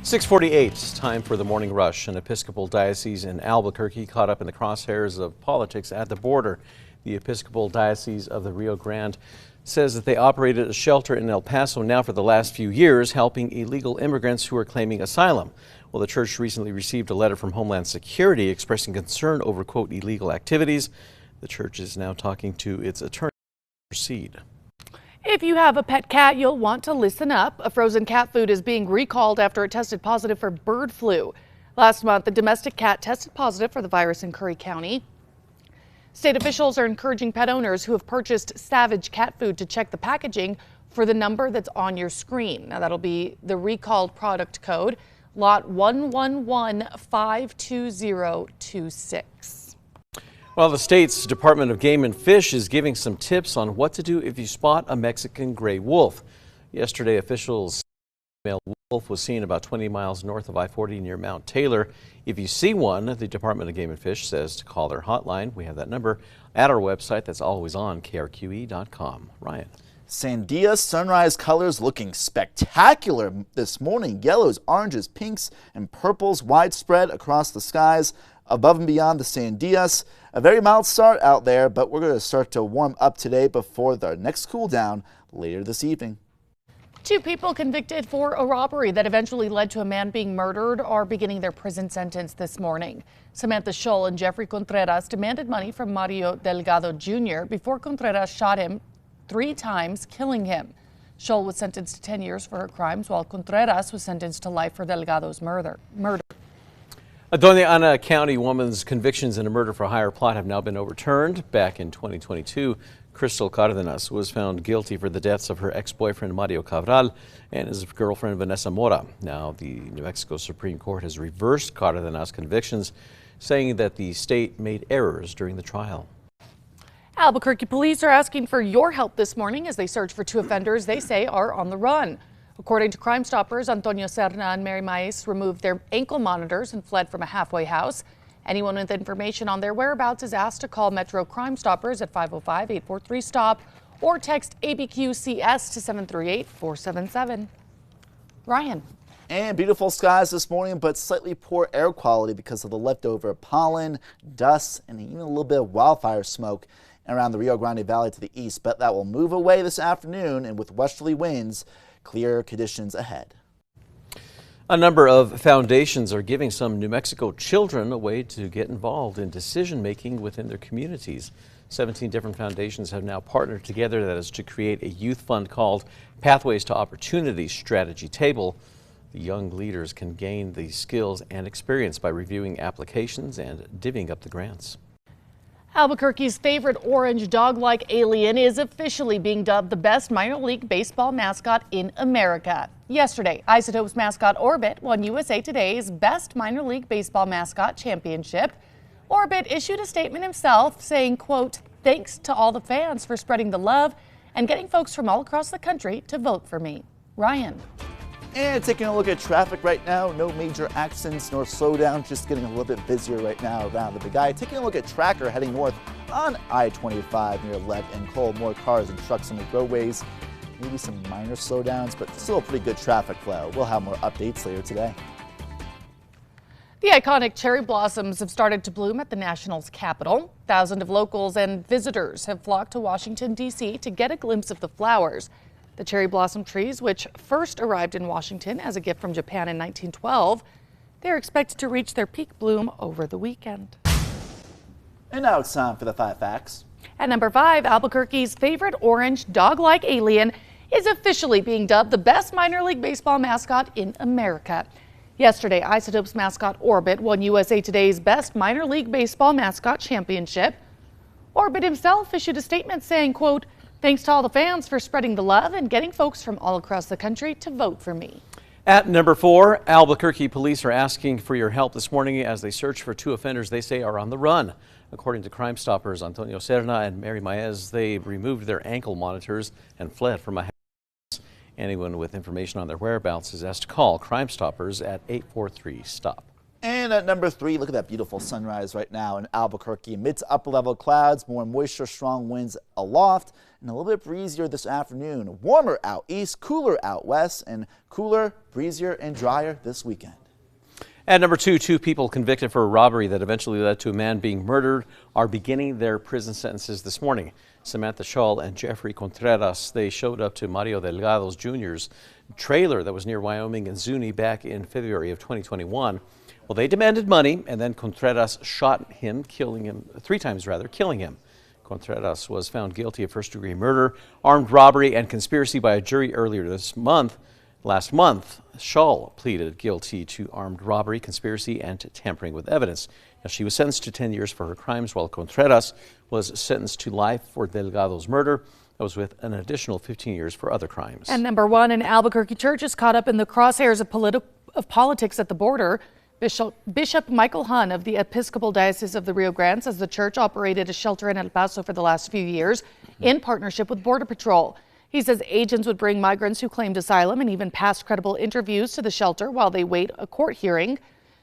6:48, it's time for the morning rush. An Episcopal diocese in Albuquerque caught up in the crosshairs of politics at the border. The Episcopal Diocese of the Rio Grande says that they operated a shelter in El Paso now for the last few years, helping illegal immigrants who are claiming asylum. Well, the church recently received a letter from Homeland Security expressing concern over, quote, illegal activities. The church is now talking to its attorney to proceed. If you have a pet cat, you'll want to listen up. A frozen cat food is being recalled after it tested positive for bird flu. Last month, the domestic cat tested positive for the virus in Curry County. State officials are encouraging pet owners who have purchased Savage cat food to check the packaging for the number that's on your screen. Now, that'll be the recalled product code, lot 111-52026. Well, the state's Department of Game and Fish is giving some tips on what to do if you spot a Mexican gray wolf. Yesterday, officials said a male wolf was seen about 20 miles north of I-40 near Mount Taylor. If you see one, the Department of Game and Fish says to call their hotline. We have that number at our website. That's always on KRQE.com. Ryan. Sandia sunrise colors looking spectacular this morning. Yellows, oranges, pinks, and purples widespread across the skies above and beyond the Sandias. A very mild start out there, but we're going to start to warm up today before the next cool down later this evening. 2 people convicted for a robbery that eventually led to a man being murdered are beginning their prison sentence this morning. Samantha Scholl and Jeffrey Contreras demanded money from Mario Delgado Jr. before Contreras shot him 3 times, killing him. Scholl was sentenced to 10 years for her crimes, while Contreras was sentenced to life for Delgado's murder. A Doña Ana County woman's convictions in a murder-for-hire plot have now been overturned. Back in 2022, Crystal Cardenas was found guilty for the deaths of her ex-boyfriend Mario Cabral and his girlfriend Vanessa Mora. Now, the New Mexico Supreme Court has reversed Cardenas' convictions, saying that the state made errors during the trial. Albuquerque police are asking for your help this morning as they search for 2 offenders they say are on the run. According to Crime Stoppers, Antonio Serna and Mary Maes removed their ankle monitors and fled from a halfway house. Anyone with information on their whereabouts is asked to call Metro Crime Stoppers at 505-843-STOP or text ABQCS to 738-477. Ryan. And beautiful skies this morning, but slightly poor air quality because of the leftover pollen, dust, and even a little bit of wildfire smoke around the Rio Grande Valley to the east. But that will move away this afternoon, and with westerly winds, clear conditions ahead. A number of foundations are giving some New Mexico children a way to get involved in decision-making within their communities. 17 different foundations have now partnered together, that is, to create a youth fund called Pathways to Opportunity Strategy Table. The young leaders can gain the skills and experience by reviewing applications and divvying up the grants. Albuquerque's favorite orange dog-like alien is officially being dubbed the best minor league baseball mascot in America. Yesterday, Isotopes mascot Orbit won USA Today's Best Minor League Baseball Mascot Championship. Orbit issued a statement himself saying, quote, "Thanks to all the fans for spreading the love and getting folks from all across the country to vote for me." Ryan. And taking a look at traffic right now, no major accidents nor slowdowns, just getting a little bit busier right now around the Big I. Taking a look at Tracker heading north on I-25 near Lev and Cole. More cars and trucks on the roadways. Maybe some minor slowdowns, but still a pretty good traffic flow. We'll have more updates later today. The iconic cherry blossoms have started to bloom at the National's capital. Thousands of locals and visitors have flocked to Washington, D.C. to get a glimpse of the flowers. The cherry blossom trees, which first arrived in Washington as a gift from Japan in 1912, they're expected to reach their peak bloom over the weekend. And now it's time for the 5 facts. At number 5, Albuquerque's favorite orange dog-like alien is officially being dubbed the best minor league baseball mascot in America. Yesterday, Isotopes mascot Orbit won USA Today's Best Minor League Baseball Mascot Championship. Orbit himself issued a statement saying, quote, "Thanks to all the fans for spreading the love and getting folks from all across the country to vote for me." At number 4, Albuquerque police are asking for your help this morning as they search for 2 offenders they say are on the run. According to Crime Stoppers, Antonio Serna and Mary Maes, they removed their ankle monitors and fled from a house. Anyone with information on their whereabouts is asked to call Crime Stoppers at 843-STOP. And And at number 3, look at that beautiful sunrise right now in Albuquerque. Mid to upper level clouds, more moisture, strong winds aloft, and a little bit breezier this afternoon. Warmer out east, cooler out west, and cooler, breezier, and drier this weekend. At number 2, 2 people convicted for a robbery that eventually led to a man being murdered are beginning their prison sentences this morning. Samantha Shaw and Jeffrey Contreras, they showed up to Mario Delgado's Jr.'s trailer that was near Wyoming and Zuni back in February of 2021. Well, they demanded money, and then Contreras shot him, killing him 3 times, killing him. Contreras was found guilty of first-degree murder, armed robbery, and conspiracy by a jury earlier this month. Last month, Shaw pleaded guilty to armed robbery, conspiracy, and tampering with evidence. Now, she was sentenced to 10 years for her crimes, while Contreras was sentenced to life for Delgado's murder. That was with an additional 15 years for other crimes. And number 1, an Albuquerque church is caught up in the crosshairs of politics at the border. Bishop Michael Hun of the Episcopal Diocese of the Rio Grande says the church operated a shelter in El Paso for the last few years in partnership with Border Patrol. He says agents would bring migrants who claimed asylum and even passed credible interviews to the shelter while they wait a court hearing.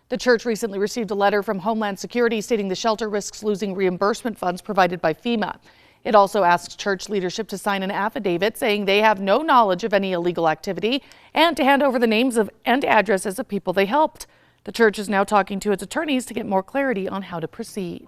The church recently received a letter from Homeland Security stating the shelter risks losing reimbursement funds provided by FEMA. It also asked church leadership to sign an affidavit saying they have no knowledge of any illegal activity and to hand over the names and addresses of people they helped. The church is now talking to its attorneys to get more clarity on how to proceed.